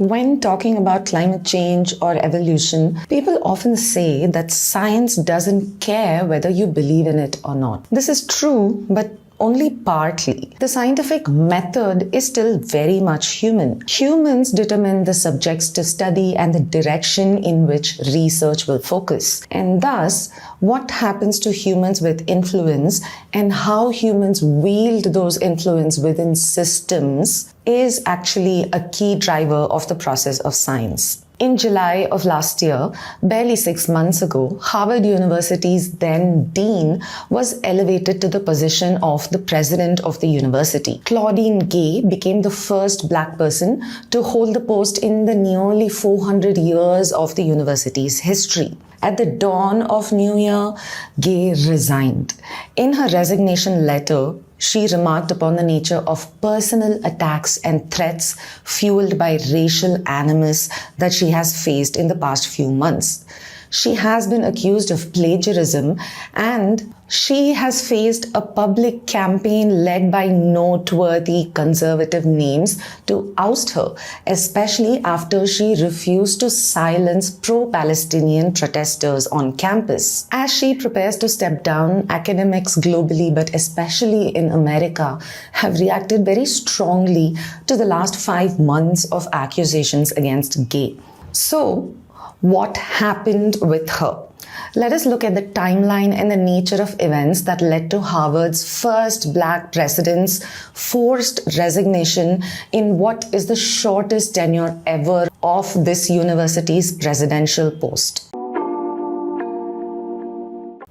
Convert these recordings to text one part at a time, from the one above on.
When talking about climate change or evolution, people often say that science doesn't care whether you believe in it or not. This is true, but only partly. The scientific method is still very much human. Humans determine the subjects to study and the direction in which research will focus. And thus, what happens to humans with influence and how humans wield those influence within systems is actually a key driver of the process of science. In July of last year, barely 6 months ago, Harvard University's then dean was elevated to the position of the president of the university. Claudine Gay became the first black person to hold the post in the nearly 400 years of the university's history. At the dawn of New Year, Gay resigned. In her resignation letter, she remarked upon the nature of personal attacks and threats fueled by racial animus that she has faced in the past few months. She has been accused of plagiarism and she has faced a public campaign led by noteworthy conservative names to oust her, especially after she refused to silence pro-Palestinian protesters on campus. As she prepares to step down, academics globally, but especially in America, have reacted very strongly to the last 5 months of accusations against Gay. So, what happened with her? Let us look at the timeline and the nature of events that led to Harvard's first black president's forced resignation in what is the shortest tenure ever of this university's presidential post.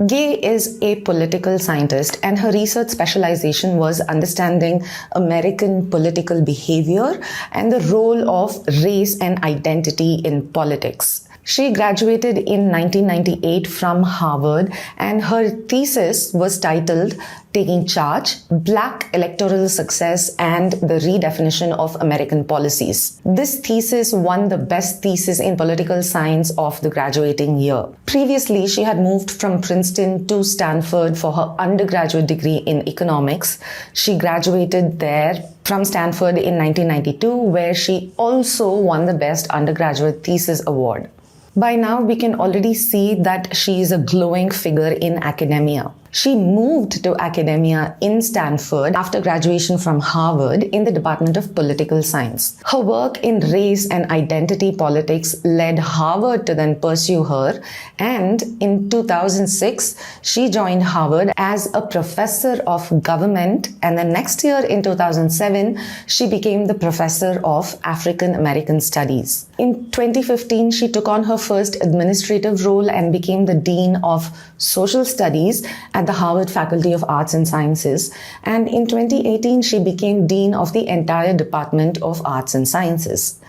Gay is a political scientist and her research specialization was understanding American political behavior and the role of race and identity in politics. She graduated in 1998 from Harvard and her thesis was titled Taking Charge, Black Electoral Success and the Redefinition of American Policies. This thesis won the best thesis in political science of the graduating year. Previously, she had moved from Princeton to Stanford for her undergraduate degree in economics. She graduated there from Stanford in 1992, where she also won the Best Undergraduate Thesis Award. By now, we can already see that she is a glowing figure in academia. She moved to academia in Stanford after graduation from Harvard in the Department of Political Science. Her work in race and identity politics led Harvard to then pursue her, and in 2006, she joined Harvard as a professor of government, and the next year in 2007, she became the professor of African American Studies. In 2015, she took on her first administrative role and became the Dean of Social Studies at the Harvard Faculty of Arts and Sciences, and in 2018 she became Dean of the entire Department of Arts and Sciences.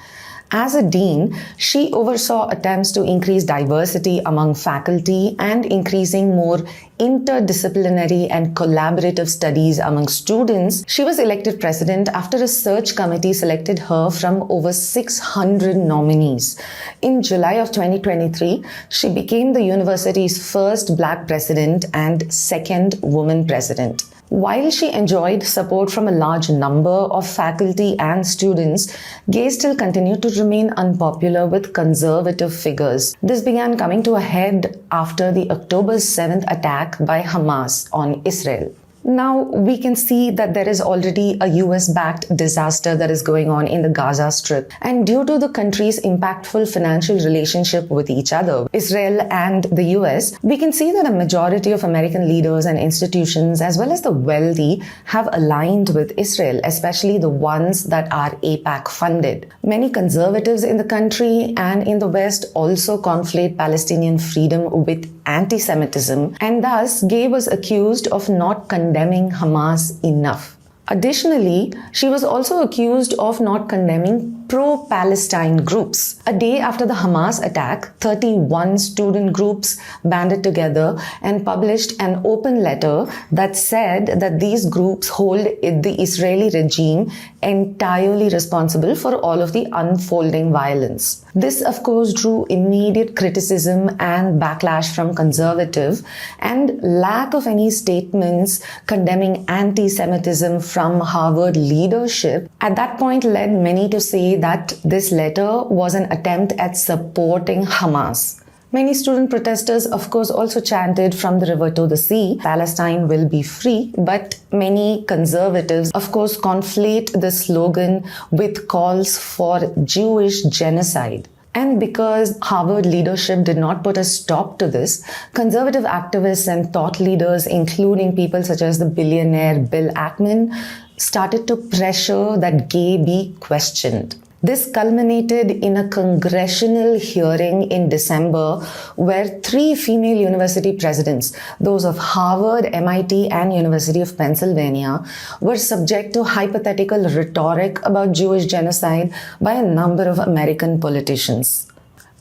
As a dean, she oversaw attempts to increase diversity among faculty and increasing more interdisciplinary and collaborative studies among students. She was elected president after a search committee selected her from over 600 nominees. In July of 2023, she became the university's first black president and second woman president. While she enjoyed support from a large number of faculty and students, Gay still continued to remain unpopular with conservative figures. This began coming to a head after the October 7th attack by Hamas on Israel. Now, we can see that there is already a US-backed disaster that is going on in the Gaza Strip. And due to the country's impactful financial relationship with each other, Israel and the US, we can see that a majority of American leaders and institutions, as well as the wealthy, have aligned with Israel, especially the ones that are AIPAC funded. Many conservatives in the country and in the West also conflate Palestinian freedom with antisemitism, and thus Gay was accused of not condemning Hamas enough. Additionally, she was also accused of not condemning pro-Palestine groups. A day after the Hamas attack, 31 student groups banded together and published an open letter that said that these groups hold the Israeli regime entirely responsible for all of the unfolding violence. This, of course, drew immediate criticism and backlash from conservative, and lack of any statements condemning anti-Semitism from Harvard leadership at that point led many to say that this letter was an attempt at supporting Hamas. Many student protesters, of course, also chanted from the river to the sea, Palestine will be free. But many conservatives, of course, conflate the slogan with calls for Jewish genocide. And because Harvard leadership did not put a stop to this, conservative activists and thought leaders, including people such as the billionaire Bill Ackman, started to pressure that Gay be questioned. This culminated in a congressional hearing in December where 3 female university presidents, those of Harvard, MIT, and University of Pennsylvania, were subject to hypothetical rhetoric about Jewish genocide by a number of American politicians.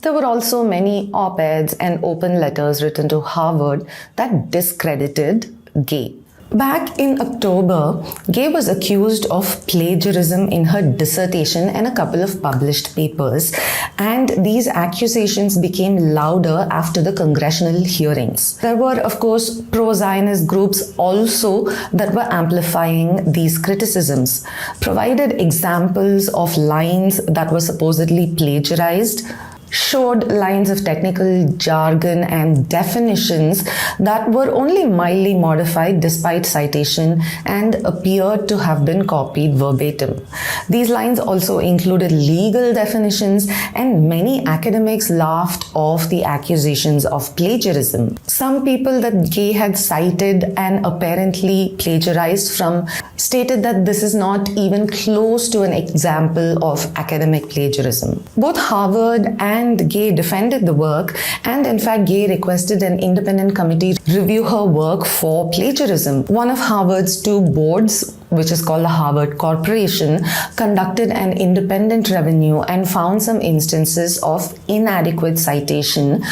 There were also many op-eds and open letters written to Harvard that discredited Gay. Back in October, Gay was accused of plagiarism in her dissertation and a couple of published papers, and these accusations became louder after the congressional hearings. There were, of course, pro-Zionist groups also that were amplifying these criticisms, provided examples of lines that were supposedly plagiarized, showed lines of technical jargon and definitions that were only mildly modified despite citation and appeared to have been copied verbatim. These lines also included legal definitions, and many academics laughed off the accusations of plagiarism. Some people that Gay had cited and apparently plagiarized from stated that this is not even close to an example of academic plagiarism. Both Harvard and Gay defended the work, and in fact Gay requested an independent committee review her work for plagiarism. One of Harvard's 2 boards, which is called the Harvard Corporation, conducted an independent review and found some instances of inadequate citation,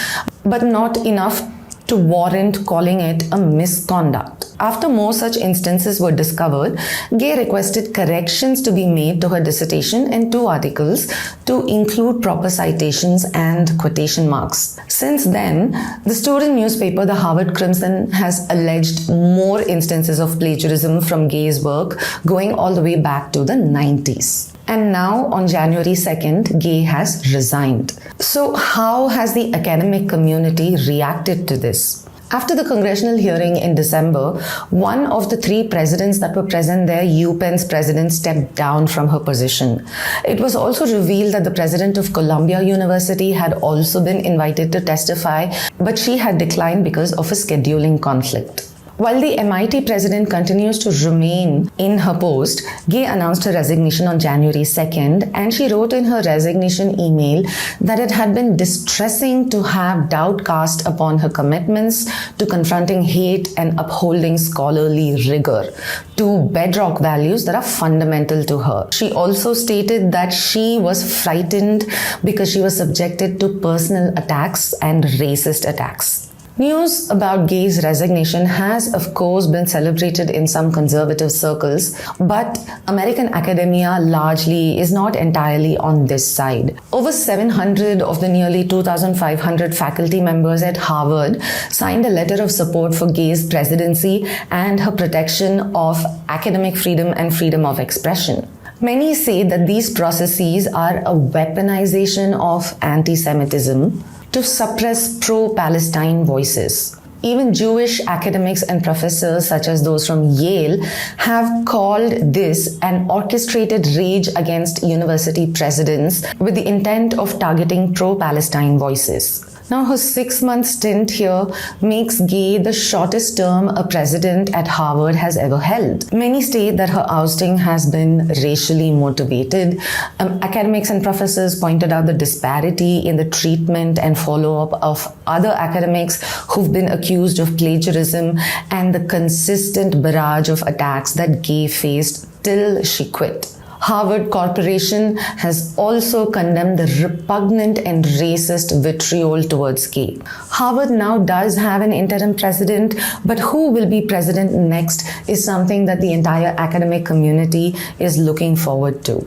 but not enough to warrant calling it a misconduct. After more such instances were discovered, Gay requested corrections to be made to her dissertation and 2 articles to include proper citations and quotation marks. Since then, the student newspaper, the Harvard Crimson, has alleged more instances of plagiarism from Gay's work going all the way back to the 90s. And now, on January 2nd, Gay has resigned. So how has the academic community reacted to this? After the congressional hearing in December, one of the 3 presidents that were present there, UPenn's president, stepped down from her position. It was also revealed that the president of Columbia University had also been invited to testify, but she had declined because of a scheduling conflict. While the MIT president continues to remain in her post, Gay announced her resignation on January 2nd, and she wrote in her resignation email that it had been distressing to have doubt cast upon her commitments to confronting hate and upholding scholarly rigor, 2 bedrock values that are fundamental to her. She also stated that she was frightened because she was subjected to personal attacks and racist attacks. News about Gay's resignation has, of course, been celebrated in some conservative circles, but American academia largely is not entirely on this side. Over 700 of the nearly 2,500 faculty members at Harvard signed a letter of support for Gay's presidency and her protection of academic freedom and freedom of expression. Many say that these processes are a weaponization of antisemitism to suppress pro-Palestine voices. Even Jewish academics and professors, such as those from Yale, have called this an orchestrated rage against university presidents with the intent of targeting pro-Palestine voices. Now, her 6-month stint here makes Gay the shortest term a president at Harvard has ever held. Many state that her ousting has been racially motivated. Academics and professors pointed out the disparity in the treatment and follow-up of other academics who've been accused of plagiarism and the consistent barrage of attacks that Gay faced till she quit. Harvard Corporation has also condemned the repugnant and racist vitriol towards Gay. Harvard now does have an interim president, but who will be president next is something that the entire academic community is looking forward to.